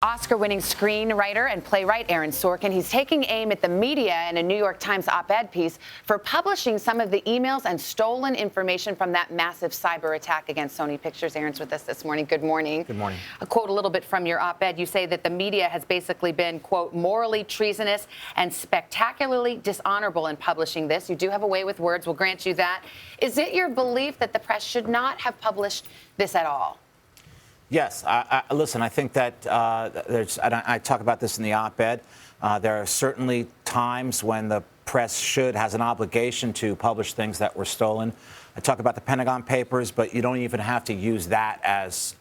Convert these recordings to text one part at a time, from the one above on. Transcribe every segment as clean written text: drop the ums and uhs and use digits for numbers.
Oscar-winning screenwriter and playwright Aaron Sorkin, he's taking aim at the media in a New York Times op-ed piece for publishing some of the emails and stolen information from that massive cyber attack against Sony Pictures. Aaron's with us this morning. Good morning. Good morning. A quote a little bit from your op-ed. You say that the media has basically been, quote, morally treasonous and spectacularly dishonorable in publishing this. You do have a way with words. We'll grant you that. Is it your belief that the press should not have published this at all? Yes. Listen, I think that I talk about this in the op-ed. There are certainly times when the press has an obligation to publish things that were stolen. I talk about the Pentagon Papers, but you don't even have to use that as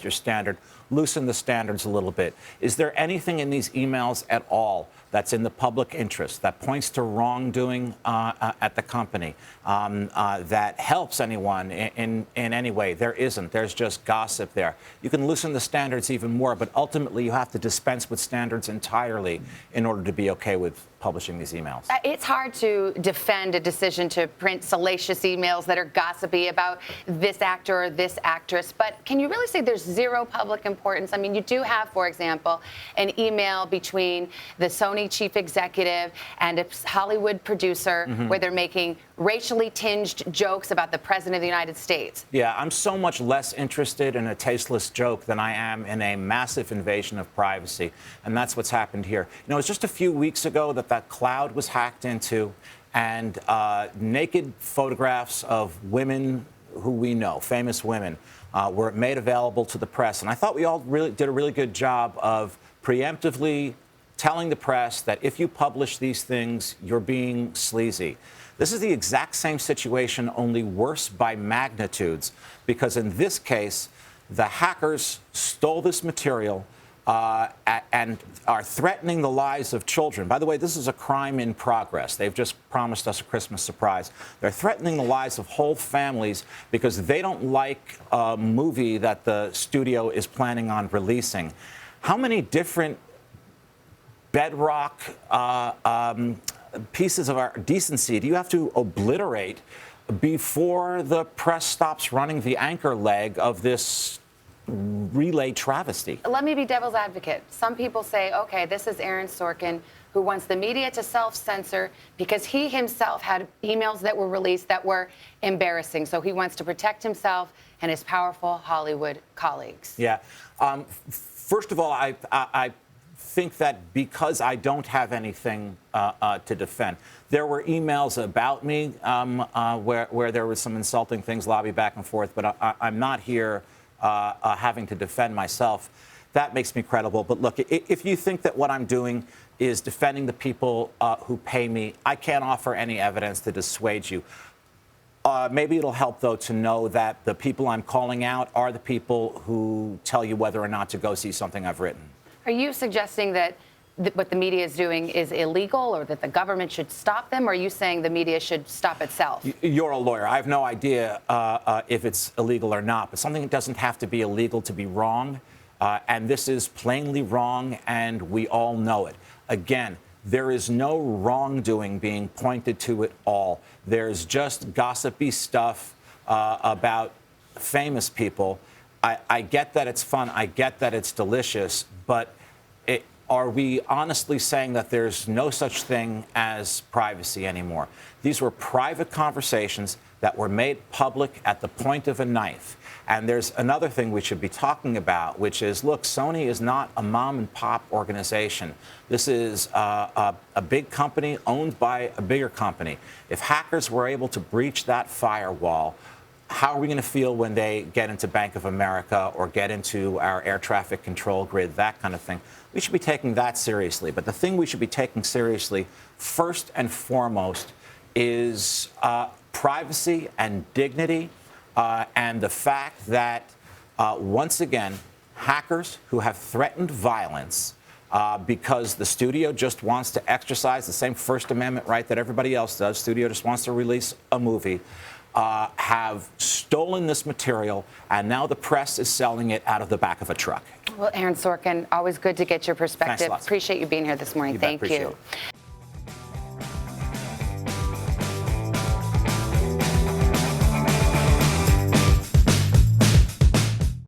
your standard. Loosen the standards a little bit. Is there anything in these emails at all that's in the public interest, that points to wrongdoing at the company, that helps anyone in any way? There isn't. There's just gossip there. You can loosen the standards even more, but ultimately you have to dispense with standards entirely in order to be okay with publishing these emails. It's hard to defend a decision to print salacious emails that are gossipy about this actor or this actress, but can you really say there's zero public importance? I mean, you do have, for example, an email between the Sony chief executive and a Hollywood producer where they're making racially tinged jokes about the president of the United States. Yeah, I'm so much less interested in a tasteless joke than I am in a massive invasion of privacy, and that's what's happened here. You know, it was just a few weeks ago that cloud was hacked into, and naked photographs of women who we know, famous women, were made available to the press. And I thought we all really did a really good job of preemptively telling the press that if you publish these things, you're being sleazy. This is the exact same situation, only worse by magnitudes, because in this case, the hackers stole this material and are threatening the lives of children. By the way, this is a crime in progress. They've just promised us a Christmas surprise. They're threatening the lives of whole families because they don't like a movie that the studio is planning on releasing. How many different bedrock pieces of our decency do you have to obliterate before the press stops running the anchor leg of this relay travesty? Let me be devil's advocate. Some people say, okay, this is Aaron Sorkin, who wants the media to self-censor because he himself had emails that were released that were embarrassing. So he wants to protect himself and his powerful Hollywood colleagues. Yeah. First of all, I think that because I don't have anything to defend, there were emails about me where there was some insulting things lobbied back and forth, but I'm not here having to defend myself. That makes me credible. But look, if you think that what I'm doing is defending the people who pay me, I can't offer any evidence to dissuade you. Maybe it'll help, though, to know that the people I'm calling out are the people who tell you whether or not to go see something I've written. Are you suggesting that what the media is doing is illegal or that the government should stop them? Or are you saying the media should stop itself? You're a lawyer. I have no idea if it's illegal or not, but something doesn't have to be illegal to be wrong. And this is plainly wrong, and we all know it. Again, there is no wrongdoing being pointed to at all. There's just gossipy stuff about famous people. I get that it's fun. I get that it's delicious, but are we honestly saying that there's no such thing as privacy anymore? These were private conversations that were made public at the point of a knife. And there's another thing we should be talking about, which is, look, Sony is not a mom-and-pop organization. This is a big company owned by a bigger company. If hackers were able to breach that firewall, how are we going to feel when they get into Bank of America or get into our air traffic control grid, that kind of thing? We should be taking that seriously. But the thing we should be taking seriously, first and foremost, is privacy and dignity, and the fact that, once again, hackers who have threatened violence because the studio just wants to exercise the same First Amendment right that everybody else does, studio just wants to release a movie, have stolen this material, and now the press is selling it out of the back of a truck. Well, Aaron Sorkin, always good to get your perspective. Thanks a lot. Appreciate you being here this morning. Thank you.